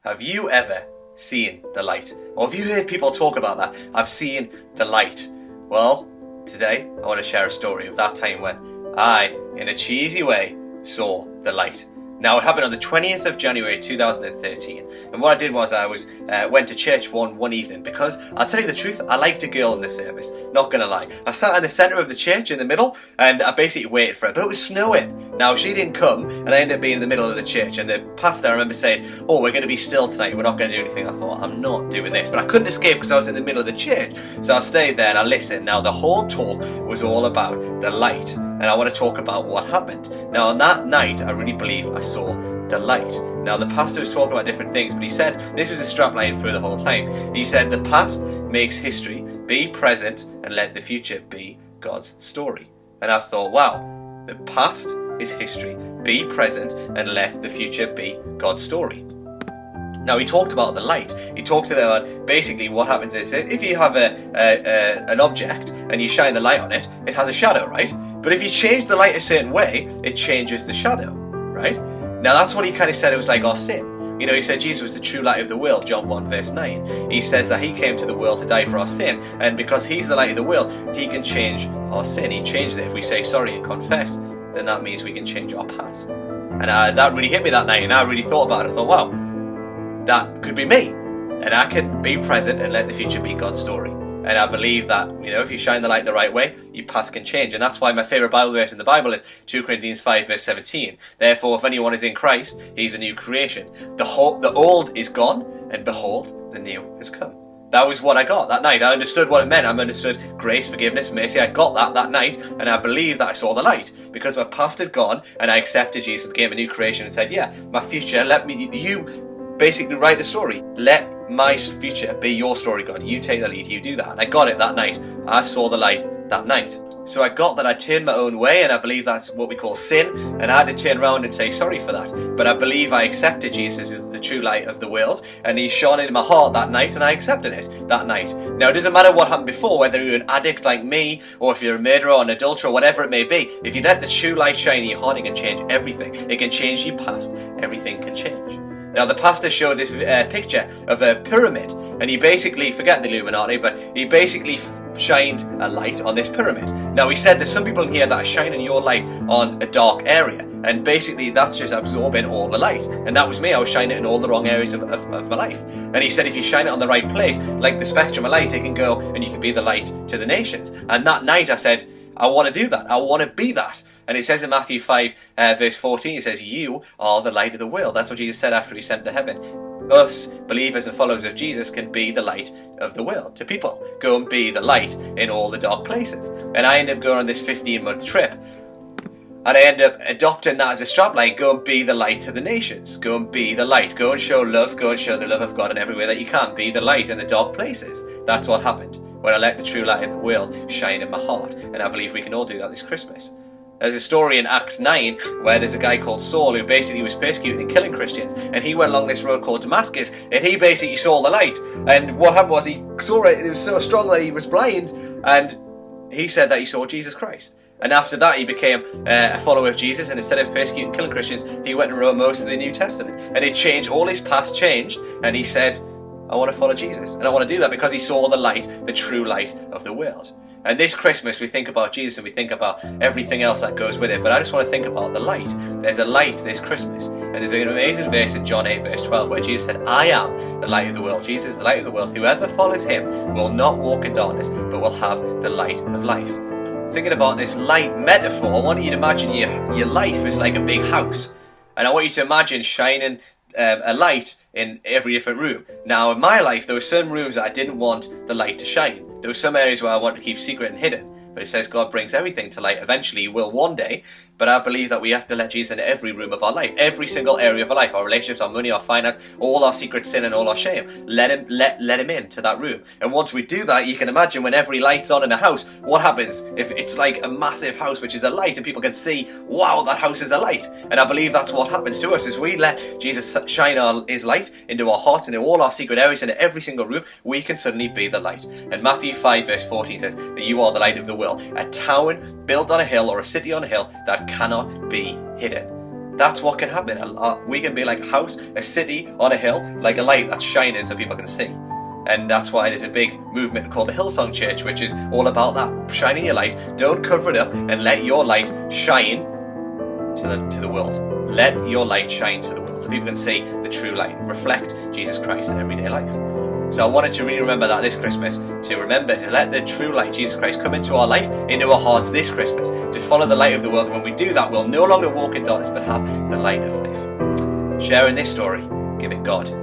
Have you ever seen the light? Or have you heard people talk about that? I've seen the light. Well, today I want to share a story of that time when I, in a cheesy way, saw the light. Now, it happened on the 20th of January 2013, and what I did was I went to church one evening because, I'll tell you the truth, I liked a girl in the service, not gonna lie. I sat in the centre of the church in the middle, and I basically waited for her, but it was snowing. Now, she didn't come, and I ended up being in the middle of the church, and the pastor, I remember saying, "Oh, we're going to be still tonight, we're not going to do anything." I thought, I'm not doing this, but I couldn't escape because I was in the middle of the church, so I stayed there and I listened. Now, the whole talk was all about the light, and I want to talk about what happened. Now, on that night, I really believe I saw the light. Now, the pastor was talking about different things, but he said, this was a strapline through the whole time, he said, the past makes history, be present, and let the future be God's story. And I thought, wow, the past is history, be present, and let the future be God's story. Now, he talked about the light. He talked about basically what happens is if you have an object and you shine the light on it, it has a shadow, right? But if you change the light a certain way, it changes the shadow, right? Now, that's what he kind of said it was like our sin. You know, he said Jesus was the true light of the world, John 1 verse 9. He says that he came to the world to die for our sin, and because he's the light of the world, he can change our sin. He changes it. If we say sorry and confess, then that means we can change our past. And that really hit me that night, and I really thought about it. I thought, wow, that could be me. And I can be present and let the future be God's story. And I believe that, you know, if you shine the light the right way, your past can change. And that's why my favourite Bible verse in the Bible is 2 Corinthians 5 verse 17. Therefore, if anyone is in Christ, he's a new creation. The old is gone, and behold, the new has come. That was what I got that night. I understood what it meant. I understood grace, forgiveness, mercy. I got that night, and I believe that I saw the light because my past had gone, and I accepted Jesus, became a new creation, and said, yeah, my future, you basically write the story. Let my future be your story, God. You take the lead, you do that. And I got it that night. I saw the light that night. So I got that I turned my own way, and I believe that's what we call sin, and I had to turn around and say sorry for that. But I believe I accepted Jesus as the true light of the world, and he shone in my heart that night, and I accepted it that night. Now, it doesn't matter what happened before, whether you're an addict like me, or if you're a murderer or an adulterer, whatever it may be. If you let the true light shine in your heart, it can change everything. It can change your past. Everything can change. Now, the pastor showed this picture of a pyramid, and he basically, forget the Illuminati, but he basically shined a light on this pyramid. Now, he said there's some people in here that are shining your light on a dark area, and basically that's just absorbing all the light. And that was me. I was shining it in all the wrong areas of my life. And he said if you shine it on the right place, like the spectrum of light, it can go and you can be the light to the nations. And that night I said, I want to do that. I want to be that. And it says in Matthew 5 verse 14, it says, you are the light of the world. That's what Jesus said after he sent to heaven. Us, believers and followers of Jesus, can be the light of the world to people. Go and be the light in all the dark places. And I ended up going on this 15-month trip. And I ended up adopting that as a strapline. Go and be the light to the nations. Go and be the light. Go and show love. Go and show the love of God in every way that you can. Be the light in the dark places. That's what happened when I let the true light of the world shine in my heart. And I believe we can all do that this Christmas. There's a story in Acts 9 where there's a guy called Saul who basically was persecuting and killing Christians, and he went along this road called Damascus, and he basically saw the light. And what happened was he saw it was so strong that he was blind, and he said that he saw Jesus Christ. And after that he became a follower of Jesus, and instead of persecuting and killing Christians, he went and wrote most of the New Testament. And it changed, all his past changed, and he said, I want to follow Jesus. And I want to do that because he saw the light, the true light of the world. And this Christmas we think about Jesus and we think about everything else that goes with it, but I just want to think about the light. There's a light this Christmas, and there's an amazing verse in John 8 verse 12 where Jesus said, I am the light of the world. Jesus is the light of the world. Whoever follows him will not walk in darkness, but will have the light of life. Thinking about this light metaphor, I want you to imagine your life is like a big house, and I want you to imagine shining a light in every different room. Now, in my life, there were some rooms that I didn't want the light to shine. There were some areas where I wanted to keep secret and hidden. But it says God brings everything to light. Eventually, he will one day. But I believe that we have to let Jesus into every room of our life, every single area of our life, our relationships, our money, our finance, all our secret sin and all our shame. Let him into that room. And once we do that, you can imagine when every light's on in a house, what happens if it's like a massive house which is a light and people can see, wow, that house is a light. And I believe that's what happens to us. As we let Jesus shine his light into our hearts, into all our secret areas, into every single room, we can suddenly be the light. And Matthew 5 verse 14 says that you are the light of the world. A town built on a hill, or a city on a hill, that cannot be hidden. that's what can happen. We can be like a house, a city on a hill, like a light that's shining so people can see. And that's why there's a big movement called the Hillsong Church, which is all about that, shining your light. Don't cover it up, and let your light shine to the world. Let your light shine to the world so people can see the true light and reflect Jesus Christ in everyday life. So I wanted to really remember that this Christmas, to remember to let the true light, Jesus Christ, come into our life, into our hearts this Christmas, to follow the light of the world. And when we do that, we'll no longer walk in darkness, but have the light of life. Sharing this story, give it God.